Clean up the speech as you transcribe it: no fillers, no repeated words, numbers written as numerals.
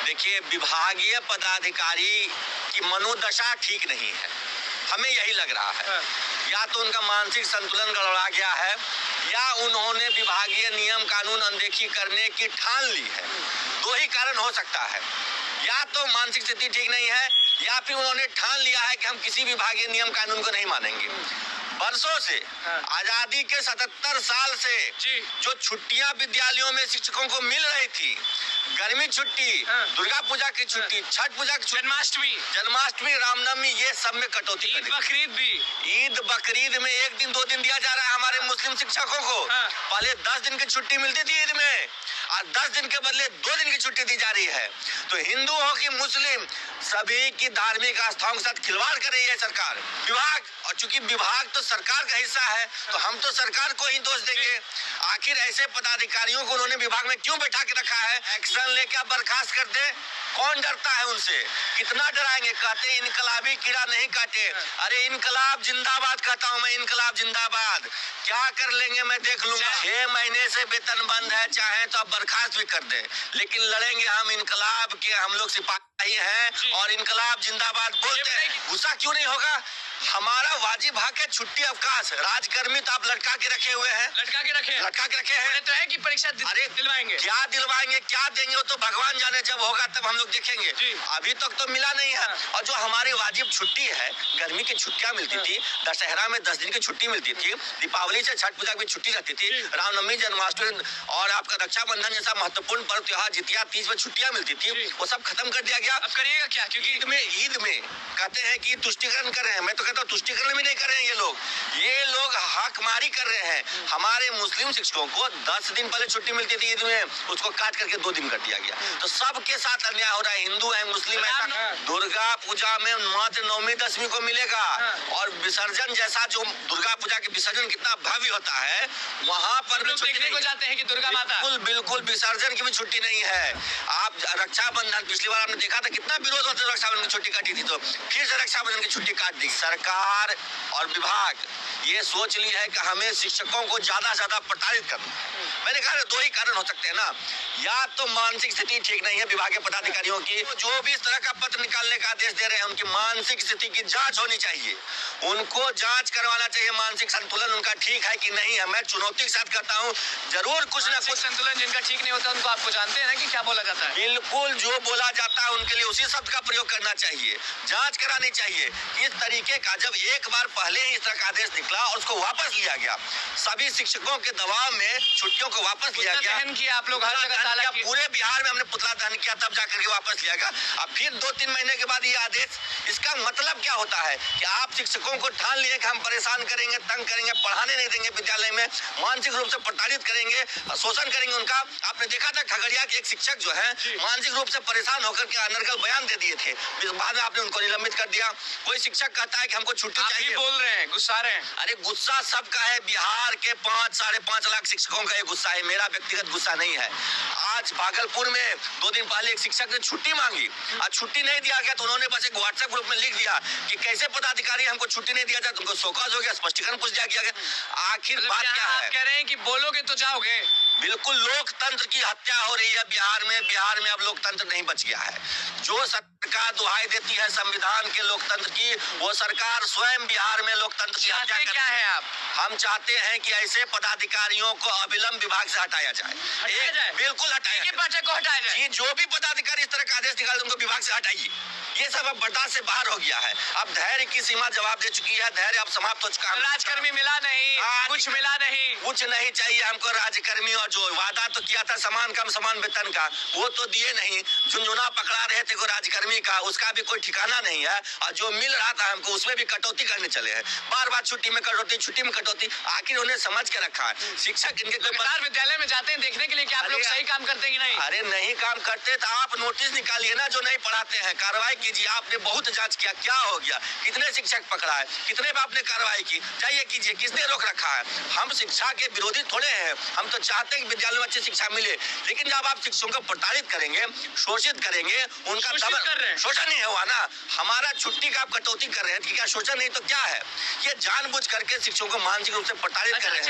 देखिए, विभागीय पदाधिकारी की मनोदशा ठीक नहीं है, हमें यही लग रहा है। या तो उनका मानसिक संतुलन गड़बड़ा गया है या उन्होंने विभागीय नियम कानून अनदेखी करने की ठान ली है। दो ही कारण हो सकता है, या तो मानसिक स्थिति ठीक नहीं है या फिर उन्होंने ठान लिया है कि हम किसी विभागीय नियम कानून को नहीं मानेंगे। बरसों से, आजादी के 77 साल से जो छुट्टियां विद्यालयों में शिक्षकों को मिल रही थी, गर्मी छुट्टी, दुर्गा पूजा की छुट्टी, छठ पूजा की छुट्टी, जन्माष्टमी, रामनवमी, ये सब में कटौती, ईद बकरीद भी, ईद बकरीद में 1 दिन 2 दिन दिया जा रहा है हमारे मुस्लिम शिक्षकों को। पहले 10 दिन की छुट्टी मिलती थी ईद में, और 10 दिन के बदले 2 दिन की छुट्टी दी जा रही है। तो हिंदू हो कि मुस्लिम, सभी की धार्मिक आस्थाओं के साथ खिलवाड़ कर रही है सरकार, विभाग। और चूंकि विभाग तो सरकार का हिस्सा है, तो हम तो सरकार को ही दोष देंगे। आखिर ऐसे पदाधिकारियों को उन्होंने विभाग में क्यों बैठा के रखा है? एक्शन लेकर बर्खास्त कर दे। कौन डरता है उनसे? कितना डराएंगे? कहते इनकलाबी कीड़ा नहीं काटे। अरे इनकलाब जिंदाबाद कहता हूँ मैं, इनकलाब जिंदाबाद। क्या कर लेंगे मैं देख लूंगा। 6 महीने से वेतन बंद है, चाहे तो आप बर्खास्त भी कर दे, लेकिन लड़ेंगे हम। इनकलाब के हम लोग सिपाही हैं और इनकलाब जिंदाबाद बोलते हैं। गुस्सा क्यों नहीं होगा? हमारा वाजिब हक है छुट्टी अवकाश। राजकर्मी तो आप लटका के रखे हुए हैं, लटका के रखे हैं। तो है कि परीक्षा दिलवाएंगे, क्या दिलवाएंगे, क्या देंगे, वो तो भगवान जाने। जब होगा तब हम लोग देखेंगे। अभी तक तो मिला नहीं है। और जो हमारी वाजिब छुट्टी है, गर्मी की छुट्टियां मिलती थी, दशहरा में 10 दिन की छुट्टी मिलती थी, दीपावली से छठ पूजा की छुट्टी रहती थी, रामनवमी, जन्माष्टमी और आपका रक्षाबंधन जैसा महत्वपूर्ण पर्व त्योहार, जितिया, तीज में छुट्टियां मिलती थी, वो सब खत्म कर दिया गया। अब करिएगा क्या? क्योंकि ईद में कहते हैं कि तुष्टिकरण कर रहे हैं। मैं तो कहता हूँ तुष्टिकरण भी नहीं कर रहे हैं ये लोग हकमारी कर रहे हैं। हमारे मुस्लिम शिक्षकों को 10 दिन पहले छुट्टी मिलती थी ईद में, उसको काट करके 2 दिन कर दिया गया। तो सबके साथ अन्याय हो रहा है, हिंदू है, मुस्लिम है। दुर्गा पूजा में मात्र 9वीं 10वीं को मिलेगा, और विसर्जन जैसा जो दुर्गा पूजा के विसर्जन कितना भव्य होता है, वहाँ पर भी देखने को जाते हैं कि दुर्गा माता बिल्कुल विसर्जन की भी छुट्टी नहीं है। आप रक्षाबंधन, पिछली बार आपने देखा था कितना विरोध होता है, रक्षाबंधन की छुट्टी काटी थी, तो फिर से रक्षाबंधन की छुट्टी काट दी। सरकार और विभाग ये सोच ली है कि हमें शिक्षकों को ज्यादा से ज्यादा प्रताड़ित करना। मैंने कहा 2 ही कारण हो सकते हैं ना, या तो मानसिक स्थिति ठीक नहीं है विभागीय पदाधिकारियों की, जो भी इस तरह का पत्र निकालने का आदेश दे रहे हैं, उनकी मानसिक स्थिति की जांच होनी चाहिए। उनको जांच करवाना चाहिए, मानसिक संतुलन उनका ठीक है कि नहीं है। मैं चुनौती के साथ कहता हूँ, जरूर कुछ ना कुछ संतुलन जिनका ठीक नहीं होता, उनको आपको जानते हैं ना कि क्या बोला जाता है। बिल्कुल, जो बोला जाता है उनके लिए उसी शब्द का प्रयोग करना चाहिए, जांच करानी चाहिए। इस तरीके का जब एक बार पहले ही इस तरह का आदेश निकला और उसको वापस लिया गया, सभी शिक्षकों के दबाव में छुट्टियों को वापस लिया गया, किया आप लोग, हर जगह ताला किया, पूरे बिहार में हमने पुतला दहन किया, तब जाकर के वापस लिया गया। अब फिर 2-3 महीने के बाद ये आदेश, इसका मतलब क्या होता है कि आप शिक्षकों को ठान लिए कि हम परेशान करेंगे, तंग करेंगे, पढ़ाने नहीं देंगे विद्यालय में, मानसिक रूप से प्रताड़ित करेंगे, शोषण करेंगे उनका। आपने देखा था खगड़िया के एक शिक्षक जो है मानसिक रूप से परेशान होकर के अनर्गल बयान दे दिए थे, बाद में आपने उनको निलंबित कर दिया। कोई शिक्षक कहता है कि हमको छुट्टी चाहिए, बोल रहे हैं, गुस्सा रहे हैं। अरे गुस्सा सबका है, बिहार के 5-5.5 लाख शिक्षकों का ये गुस्सा है, मेरा व्यक्तिगत गुस्सा नहीं है। आज भागलपुर में 2 दिन पहले एक शिक्षक ने छुट्टी मांगी और छुट्टी नहीं दिया गया, तो उन्होंने बस एक व्हाट्सएप ग्रुप में लिख दिया कि कैसे पदाधिकारी हमको छुट्टी नहीं दिया जाए, तुमको शोकज हो गया, स्पष्टीकरण पूछ दिया गया। आखिर बात क्या है? कह रहे हैं कि बोलोगे तो जाओगे। बिल्कुल, लोकतंत्र की हत्या हो रही है बिहार में अब लोकतंत्र नहीं बच गया है। जो सरकार दुहाई देती है संविधान के लोकतंत्र की, वो सरकार स्वयं बिहार में लोकतंत्र की हत्या कर क्या है। आप हम चाहते हैं कि ऐसे पदाधिकारियों को अविलंब विभाग से हटाया जाए, बिल्कुल हटाया जाए। जो भी पदाधिकारी इस तरह का आदेश निकाले उनको विभाग से हटाइए। ये सब अब बर्दाश्त से बाहर हो गया है। अब धैर्य की सीमा जवाब दे चुकी है, धैर्य अब समाप्त हो चुका है। राजकर्मी मिला नहीं, कुछ मिला नहीं, कुछ नहीं चाहिए हमको राजकर्मी। और जो वादा तो किया था समान काम समान वेतन का, वो तो दिए नहीं। झुंझुना पकड़ा रहे थे को राजकर्मी का, उसका भी कोई ठिकाना नहीं है। और जो मिल रहा था हमको उसमें भी कटौती करने चले हैं, बार छुट्टी में कटौती, छुट्टी में कटौती। आखिर उन्हें समझ के रखा है शिक्षक इनके विद्यालय में जाते हैं देखने के लिए कि आप लोग सही काम करते हैं कि नहीं। अरे नहीं काम करते तो आप नोटिस निकालिए ना, जो नहीं पढ़ाते हैं कार्रवाई कीजिए। आपने बहुत जांच किया, क्या हो गया, कितने शिक्षक पकड़ा है, कितने पे आपने कार्रवाई की, जाइए कीजिए। किसने रोक रखा है? हम शिक्षा के विरोधी थोड़े हैं, हम तो चाहते हैं कि विद्यालय में अच्छी शिक्षा मिले। लेकिन जब आप शिक्षकों को प्रताड़ित करेंगे, शोषित करेंगे, उनका शोषण नहीं हुआ ना। हमारा छुट्टी का आप कटौती कर रहे हैं, क्या शोषण नहीं तो क्या है? ये जानबूझ करके शिक्षकों को मानसिक रूप से प्रताड़ित कर रहे हैं।